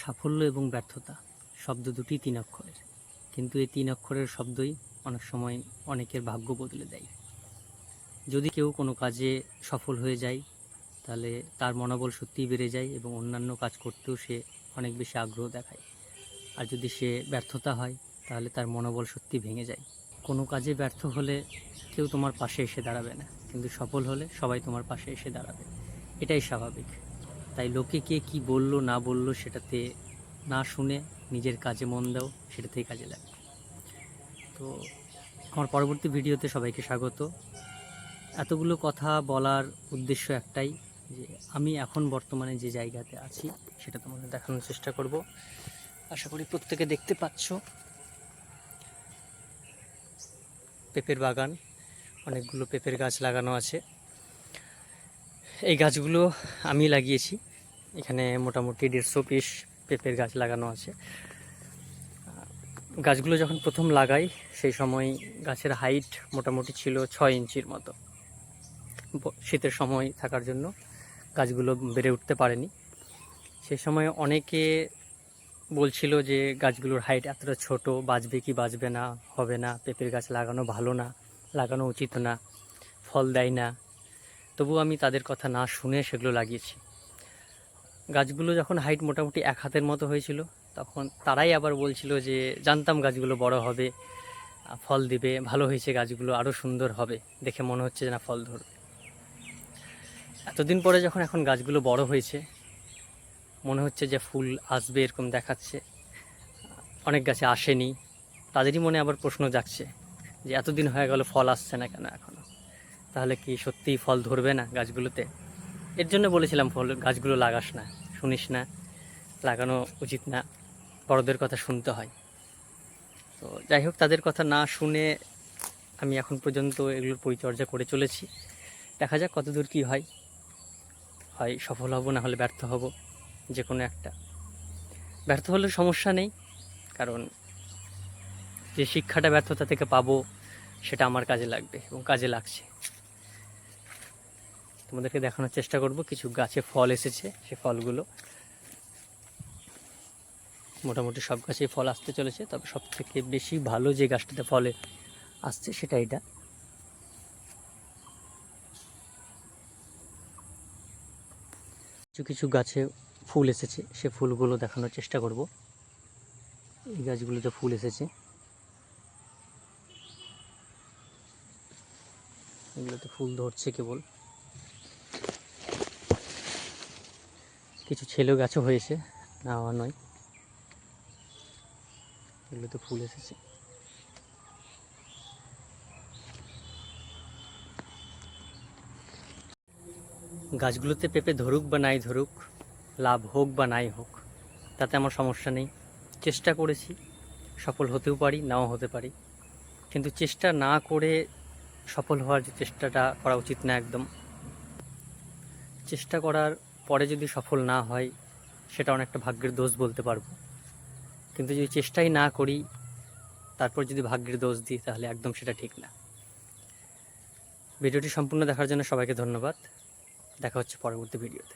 সাফল্য এবং ব্যর্থতা শব্দ দুটি 3 অক্ষরের, কিন্তু এই 3 অক্ষরের শব্দই অনেক সময় অনেকের ভাগ্য বদলে দেয়। যদি কেউ কোনো কাজে সফল হয়ে যায় তাহলে তার মনোবল সত্যিই বেড়ে যায় এবং অন্যান্য কাজ করতেও সে অনেক বেশি আগ্রহ দেখায়। আর যদি সে ব্যর্থতা হয় তাহলে তার মনোবল সত্যি ভেঙে যায়। কোনো কাজে ব্যর্থ হলে কেউ তোমার পাশে এসে দাঁড়াবে না, কিন্তু সফল হলে সবাই তোমার পাশে এসে দাঁড়াবে। এটাই স্বাভাবিক। তাই লোকে কে কী বললো না বললো সেটাতে না শুনে নিজের কাজে মন দাও, সেটাতেই কাজে লাগে। তো আমার পরবর্তী ভিডিওতে সবাইকে স্বাগত। এতগুলো কথা বলার উদ্দেশ্য একটাই, যে আমি এখন বর্তমানে যে জায়গাতে আছি সেটা তোমাদের দেখানোর চেষ্টা করব। আশা করি প্রত্যেকে দেখতে পাচ্ছ পেঁপের বাগান, অনেকগুলো পেঁপের গাছ লাগানো আছে। এই গাছগুলো আমি লাগিয়েছি। এখানে মোটামুটি 150 পিস পেঁপের গাছ লাগানো আছে। গাছগুলো যখন প্রথম লাগাই সেই সময় গাছের হাইট মোটামুটি ছিল 6 ইঞ্চির মতো। শীতের সময় থাকার জন্য গাছগুলো বেড়ে উঠতে পারেনি। সেই সময় অনেকে বলছিল যে গাছগুলোর হাইট এতটা ছোট, বাঁচবে কি বাঁচবে না, হবে না, পেঁপের গাছ লাগানো ভালো না, লাগানো উচিত না, ফল দেয় না। তবু আমি তাদের কথা না শুনে সেগুলো লাগিয়েছি। গাছগুলো যখন হাইট মোটামুটি 1 হাতের মতো হয়েছিল তখন তারাই আবার বলছিল যে জানতাম গাছগুলো বড় হবে, ফল দিবে, ভালো হয়েছে, গাছগুলো আরও সুন্দর হবে, দেখে মনে হচ্ছে যে না ফল ধরবে। এতদিন পরে যখন এখন গাছগুলো বড় হয়েছে মনে হচ্ছে যে ফুল আসবে এরকম দেখাচ্ছে। অনেক গাছে আসেনি, তাদেরই মনে আবার প্রশ্ন জাগছে যে এতদিন হয়ে গেল ফল আসছে না কেন এখনও, তাহলে কি সত্যিই ফল ধরবে না গাছগুলোতে? এর জন্য বলেছিলাম গাছগুলো লাগাস না, শুনিস না, লাগানো উচিত না, বড়দের কথা শুনতে হয়। তো যাই হোক, তাদের কথা না শুনে আমি এখন পর্যন্ত এগুলোর পরিচর্যা করে চলেছি। দেখা যাক কতদূর কী হয়, হয় সফল হব না হলে ব্যর্থ হব, যে কোনো একটা। ব্যর্থ হলে সমস্যা নেই, কারণ যে শিক্ষাটা ব্যর্থতা থেকে পাবো সেটা আমার কাজে লাগবে এবং কাজে লাগছে। তোমাদেরকে দেখানোর চেষ্টা করব কিছু গাছে ফল এসেছে, সে ফলগুলো মোটামুটি সব গাছেই ফল আসতে চলেছে, তবে সব থেকে বেশি ভালো যে গাছটাতে ফলে আসছে সেটা এটা। কিছু কিছু গাছে ফুল এসেছে, সে ফুলগুলো দেখানোর চেষ্টা করব। এই গাছগুলোতে ফুল এসেছে, এগুলোতে ফুল ধরছে কেবল। কিছু ছেলে গাছও হয়েছে, না হওয়া নয়, এগুলোতে ফুল এসেছে। গাছগুলোতে পেঁপে ধরুক বা নাই ধরুক, লাভ হোক বা নাই হোক, তাতে আমার সমস্যা নেই। চেষ্টা করেছি, সফল হতেও পারি, নাও হতে পারি, কিন্তু চেষ্টা না করে সফল হওয়ার যে চেষ্টাটা করা উচিত না একদম। চেষ্টা করার পরে যদি সফল না হয় সেটা অনেকটা ভাগ্যের দোষ বলতে পারবো, কিন্তু যদি চেষ্টাই না করি তারপর যদি ভাগ্যের দোষ দিই তাহলে একদম সেটা ঠিক না। ভিডিওটি সম্পূর্ণ দেখার জন্য সবাইকে ধন্যবাদ। দেখা হচ্ছে পরবর্তী ভিডিওতে।